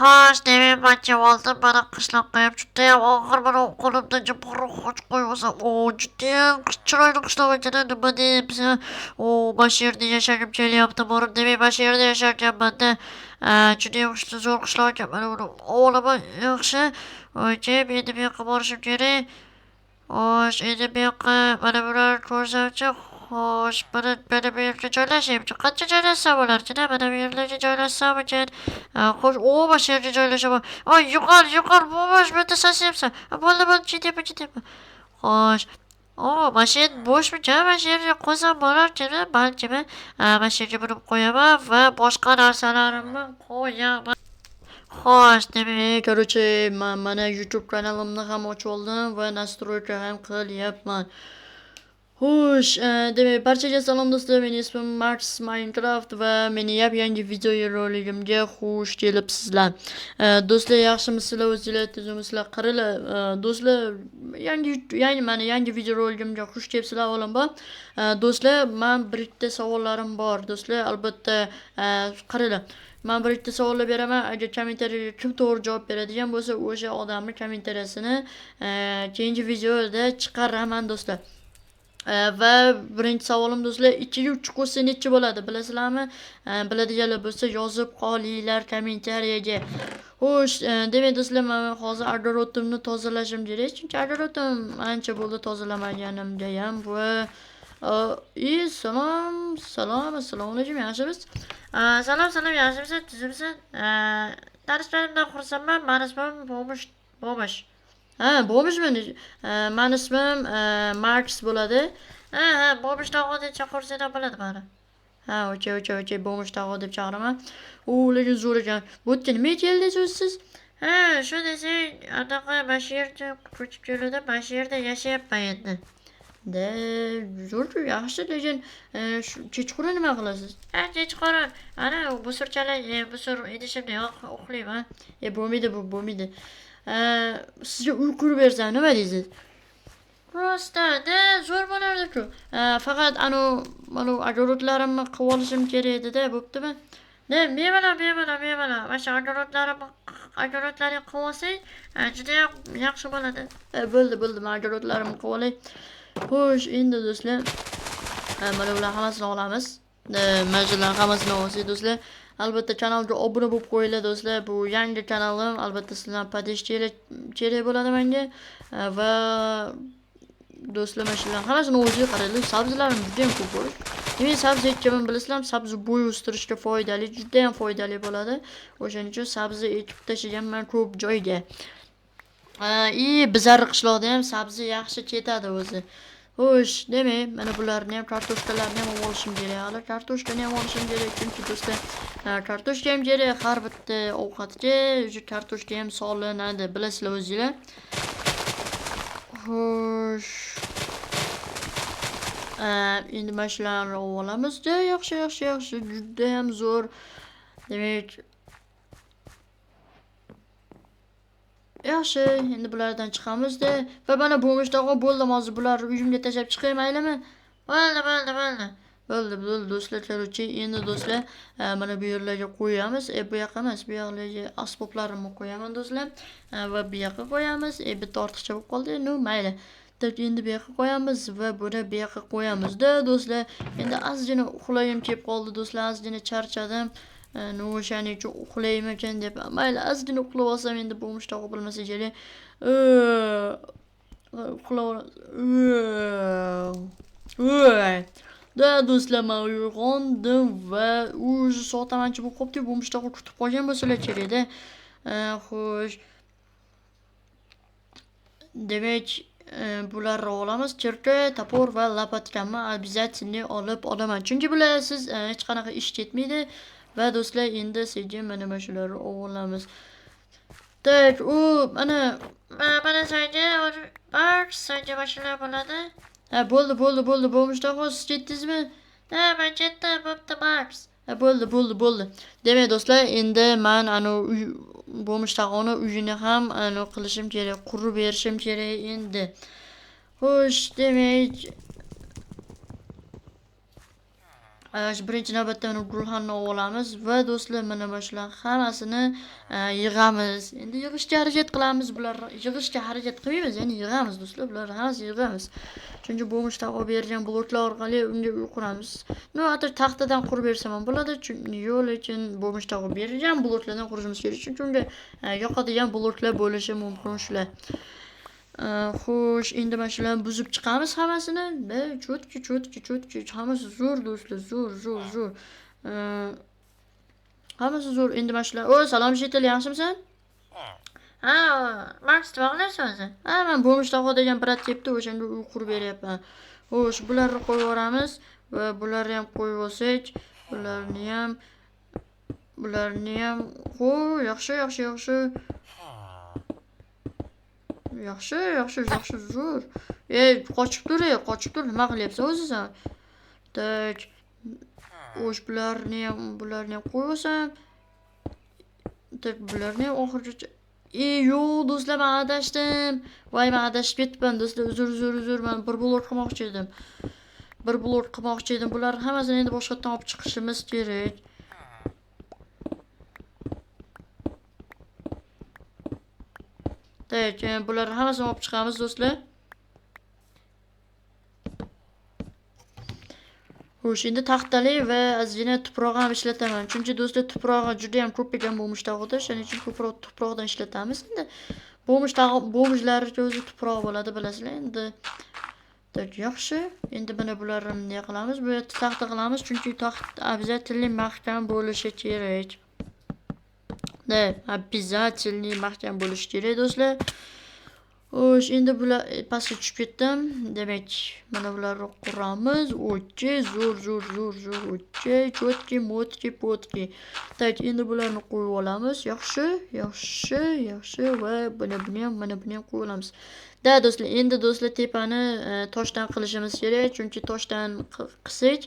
Xo'sh, demak barcha oldim mana qishloqqa ham judayam og'ir mana qo'limdan jabborroq och qo'ymasam. Judayam chiroyli qishloq ekan, nima deyapsan? Mana shu yerda yashagim kelyapti borib. Demak mana shu yerda yasharkanman-da. Judayam zo'r qishloq ekan. Mana buni olaman yaxshi. Keyin endi bu yoqqa borishim kerak. Xo'sh, endi bu yoqqa mana bularni ko'rsamchi, xo'sh, mana bu yerga joylashaymi? Qancha joylashsam bo'larkin? Mana bu yerlarga joylashsam ekan. Xo'sh, mana shu yerga joylashaman. Yo'qol, bo'lmas, bu yerda sasiyapsan. Bo'ldi, ketyapman. Xo'sh, mana shu yer bo'shmikan? Mana shu yerga qo'ysam bo'larkimi? Balkimi? Mana shu yerga burib qo'yaman va boshqa narsalarimni qo'yaman. Xo'sh, demak, короче, mana YouTube kanalimni ham ochib oldim va настройка ham qilyapman. Xo'sh, demak, barchaga salom do'stlar. Mening ismim Max Minecraft va mening yangi video roligimga xush kelibsizlar. Do'stlar, yaxshimisizlar? O'zingizlar tuzimsizlar? Qarilar, do'stlar, yangi video roligimga xush kelibsizlar. Avvalambor, do'stlar, men bitta savollarim bor. Do'stlar, albatta, qarilar. Men bir ikkita savollar beraman. Agar kommentariyaga kim to'g'ri javob beradigan bo'lsa, o'sha odamning kommentariyasini keyingi videoda chiqaraman do'stlar. Va birinchi savolim do'stlar, 2 ga 3 qo'shsa necha bo'ladi? Bilasizlarmi? Biladiganlar bo'lsa yozib qolinglar kommentariyaga. Xo'sh, demak do'stlar, men hozir огородimni tozalashim kerak, chunki огородim ancha bo'ldi tozalamaganimda ham va assalomu alaykum, yaxshimisiz? Salom, yaxshimisiz? Tuzimsiz? Tanishganimdan xursandman. Meni ismim Bo'mish. Bo'mishmi? Meni ismim Max bo'ladi. Bo'mish tog'a deb chaqirsangiz bo'ladi meni. Okey, Bo'mish tog'a deb chaqiraman. Lekin zo'r ekan. Bu yerga nima keldingiz siz? Shu desang, anaqa mana shu yerga ko'chib keldim, mana shu yerda yashayapman endi. Zo'r, yaxshi, lekin kechqurun nima qilasiz? Kechqurun ana busur idishimda uxlayman. Bo'lmaydi. Sizga uyqu bersam nima deysiz? Prosta zo'r bo'lardi-ku. Faqat mana огородlarimni qilib olishim kerak edi-da, bo'ptimi? Bemalol. Mana shu огородlarimni qilib olsang, juda yaxshi bo'ladi. Bo'ldi, men огородlarimni qilib olay. Xo'sh, endi do'stlar, mana bular hammasini olamiz. Mana shularning hammasini olsak do'stlar, albatta kanalga obuna bo'lib qo'yinglar do'stlar. Bu yangi kanalim, albatta sizlardan podpisk kerak bo'ladi menga. Va do'stlar, mana shularning hammasini o'zingizga qaranglar. Sabzilarim juda ham ko'p bo'ladi. Demak, sabzi ekkanman, bilasizlarmi? Sabzi bo'y o'stirishga foydali, juda ham foydali bo'ladi. O'shaning uchun sabzi ekib tashlaganman ko'p joyga. Bizarri qishloqda ham sabzi yaxshi ketadi o'zi. Xo'sh, demak, mana bularni ham, kartoshkalarni ham olishim kerak. Hali kartoshkani ham olishim kerak, chunki do'stlar, kartoshka ham kerak har bitta ovqatga. O'sha kartoshka ham solinadi, bilasizlar o'zingizlar. Xo'sh. Endi mana shularni olamiz-da. Yaxshi, juda ham zo'r. Demak, yaxshi, endi bulardan chiqamiz-da. Va mana Bo'mish tog'a, bo'ldim, hozir bularni uyimga tashlab chiqay, maylimi? Bo'ldi do'stlar, короче, endi do'stlar, mana bu yerlarga qo'yamiz. Bu yoqqa emas, bu yoqlarga asboblarimni qo'yaman do'stlar. Va bu yoqqa qo'yamiz. Bitta ortiqcha bo'lib qoldi. Mayli. Endi bu yoqqa qo'yamiz va buni bu yoqqa qo'yamiz-da do'stlar. Endi ozgina uxlayim kelib qoldi do'stlar, ozgina charchadim. O'shaning uchun uxlaymikan deb, mayli, ozgina uxlab olsam endi Bo'mish tog'a bilmasa kerak. Do'stlar, men uyg'ondim va o'zi soat ancha bo'lib qopti. Bo'mish tog'a kutib qolgan bo'lsalar kerak-da. Xo'sh. Demak, bularni olamiz. Kirka, topor va lopatkani обязательно olib olaman. Chunki bular siz hech qanaqa ish ketmaydi. Va do'stlar, endi sekin mana shularni olamiz. Tak, mana senga mashinalar bo'ladi. Bo'ldi. Bo'mish tog'a, siz ketdingizmi? Men ketdim, bo'pti, Max. Bo'ldi. Demak do'stlar, endi men Bo'mish tog'ani uyini ham qilishim kerak, qurib berishim kerak endi. Xo'sh, demak, birinchi navbatda uni gulxanni olamiz va do'stlar mana shular hammasini yig'amiz. Endi yig'ishga harakat qilamiz. Bular yig'ishga harakat qilmaymiz, ya'ni yig'amiz do'stlar. Bular hammasini yig'amiz. Chunki bo'lmishda olib bergan bloklar orqali unga uy quramiz. No, hatto taxtadan qurib bersam ham bo'ladi, chunki yo'l uchun bo'lmishda olib bergan bloklardan qurishimiz kerak. Chunki unga yoqadigan bloklar bo'lishi mumkin shular. Xo'sh, endi mana shularni buzib chiqamiz hammasini. Cho'tki. Hammasi zo'r do'stlar, zo'r. Hammasi zo'r. Endi mana shular. O, salom Shetil, yaxshimisan? Ha, Max, nima qilyapsan o'zi? Ha, men bo'lmishda degan brat kelibdi, o'shanga uy qurib beryapman. Xo'sh, bularni qo'yib yuboramiz va bularni ham qo'yib olsak, bularni ham. Xo'sh, yaxshi. Yaxshi, zo'r. Qochib tur, nima qilyapsan o'zi sen? Tak. Xo'sh, bularni ham qo'yib olsam. Tak, bularni ham oxirigacha. Yo'q, do'stlar, men adashdim. Voy, men adashib ketibman, do'stlar. Uzr. Men bir blok qilmoqchi edim. Bularni hammasini endi boshqa yoqdan olib chiqishimiz kerak. Tak, bularni hammasini olib chiqamiz, do'stlar. Xo'sh, endi taxtali va ozgina tuproq ham ishlataman. Chunki do'stlar, tuprog'i juda ham ko'p ekan bo'lmishda, shuning uchun ko'proq tuproqdan ishlatamiz. Endi bo'lmishlarga o'zi tuproq bo'ladi, bilasizlar. Endi yaxshi. Endi mana bularni ne qilamiz? Bu yerda taxta qilamiz, chunki taxt обязательно mahkam bo'lishi kerak. Обязательно mahkam bo'lishi kerak, do'stlar. Xo'sh, endi bular pastga tushib ketdim. Demak, mana bularni quramiz. Okey, zo'r. Okey, chotki. Tak, endi bularni qo'yib olamiz. Yaxshi. Va buni ham qo'yib olamiz. Do'stlar, endi tepani toshdan qilishimiz kerak, chunki toshdan qilsak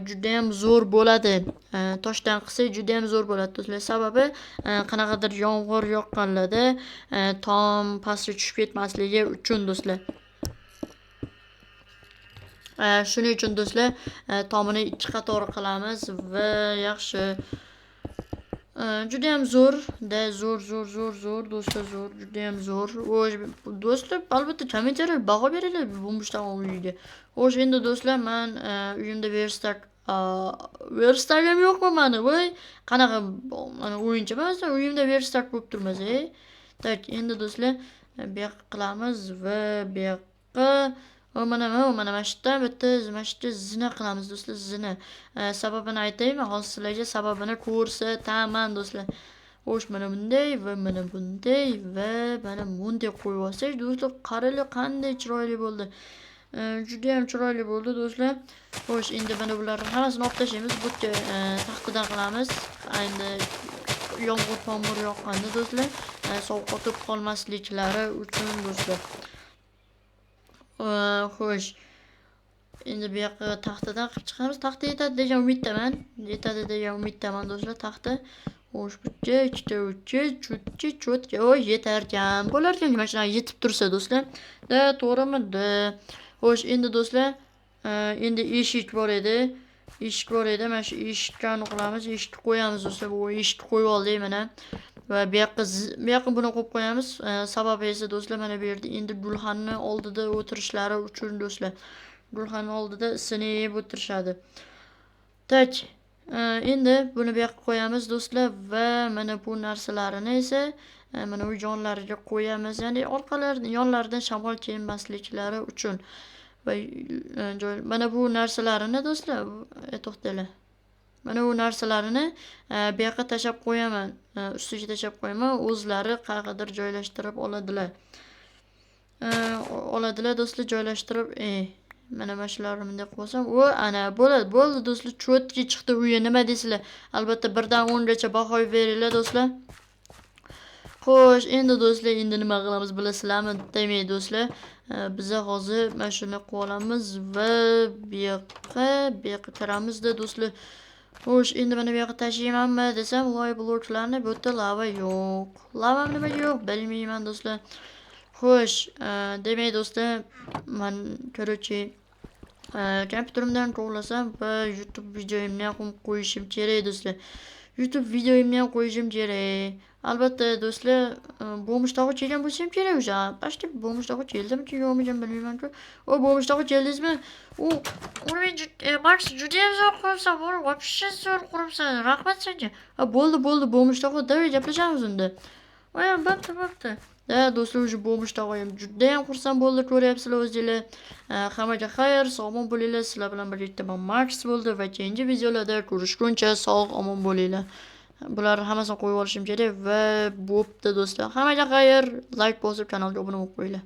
juda ham zo'r bo'ladi. Do'stlar, sababi qanaqadir yomg'ir yoqqanlarda tom pastga tushib ketmasligi uchun do'stlar. Shuning uchun do'stlar, tomini 2 qator qilamiz va yaxshi. Juda ham zo'r, do'stlar, juda ham zo'r. Do'stlar, albatta kommentariyada baho beringlar bu mushtaqa uyiga. Xo'sh, endi do'stlar, men uyimda verstak ham yo'qmi mani? Voy, qanaqa mana o'yinchi emasman, uyimda verstak bo'lib turmas. Tak, endi do'stlar, bu yoqqa qilamiz va bu yoqqa mana mashitdan bitta zina qilamiz, do'stlar, zina. Sababini aytaymi? Hozir sizlarga sababini ko'rsataman, do'stlar. Xo'sh, mana bunday va mana bunday qo'yib olsak, do'stlar, qaranglar qanday chiroyli bo'ldi. Juda ham chiroyli bo'ldi, do'stlar. Xo'sh, endi mana bularni hammasini olib tashlaymiz. Bu taxtadan qilamiz. Endi yomg'ir yoqqanda, do'stlar, sovuq qotib qolmasliklari uchun, do'stlar. Xo'sh, endi bu yoqqa taxtadan qilib chiqamiz. Taxta yetadi degan umiddaman. Do'stlar, taxta. Xo'sh, bitta, ikkita, chotki. Oy, yetarkan. Bo'larkan, mana shunaqa yetib tursa, do'stlar. To'g'rimi? Xo'sh, endi do'stlar, endi eshik bor edi. Mana shu eshikni qilamiz. Eshikni qo'yamiz, do'stlar. Bu eshikni qo'yib oldik mana. Va bu yoqqa buni qo'yib qo'yamiz. Sababi esa do'stlar, mana bu yerda endi gulxanni oldida o'tirishlari uchun, do'stlar. Gulxanni oldida sinib o'tirishadi. Tak, endi buni bu yoqqa qo'yamiz, do'stlar, va mana bu narsalarini esa mana u yonlariga qo'yamiz. Ya'ni yonlaridan shamol kelmasliklari uchun. Va mana bu narsalarini, do'stlar, to'xtanglar. Mana bu narsalarini bu yoqqa tashab qo'yaman. Ustiga tashab qo'yaman. O'zlari qayergadir joylashtirib oladilar. Do'stlar, joylashtirib, mana shularni bunday qilsam, ana bo'ldi, do'stlar, chotki chiqdi uyi. Nima deysizlar? Albatta 1 dan 10 gacha baho beringlar, do'stlar. Xo'sh, endi do'stlar, nima qilamiz bilasizlarmi? Demak, do'stlar, biz hozir mana shuni qilib olamiz va bu yoqqa kiramiz-da, do'stlar. Xo'sh, endi mana bu yoqqa tashlaymanmi desam, voy, bloklarni bu yerda lava yo'q. Lava nimaga yo'q? Bilmayman, do'stlar. Xo'sh, demak, do'stlar, men kompyuterimdan to'g'lasam va YouTube videomni ham qo'yishim kerak do'stlar. YouTube videomni ham qo'yishim kerak. Albatta do'stlar, bo'lmishdagi kelgan bo'lsam kerak o'sha. Почти bo'lmishdagi keldimki yo'qmikan bilmayman-ku. O bo'lmishdagi keldingizmi? U Max judayam zo'r quribsan, вообще zo'r quribsan. Rahmat senga. bo'ldi bo'lmishdagi davay gaplashamiz unda. Bo'pti. Do'stlar, o'sha bo'lmishdag'im judayam xursand bo'ldi, ko'ryapsizlar o'zinglar. Hammaga xayr, sog'-omon bo'linglar. Sizlar bilan birlikda men Max bo'ldi va keyingi videolarda ko'rishguncha sog'-omon bo'linglar. Bular hammasini qo'yib olishim kerak va bo'pti do'stlar. Hammaga xayr, like bosib kanalga obuna bo'lib qo'yinglar.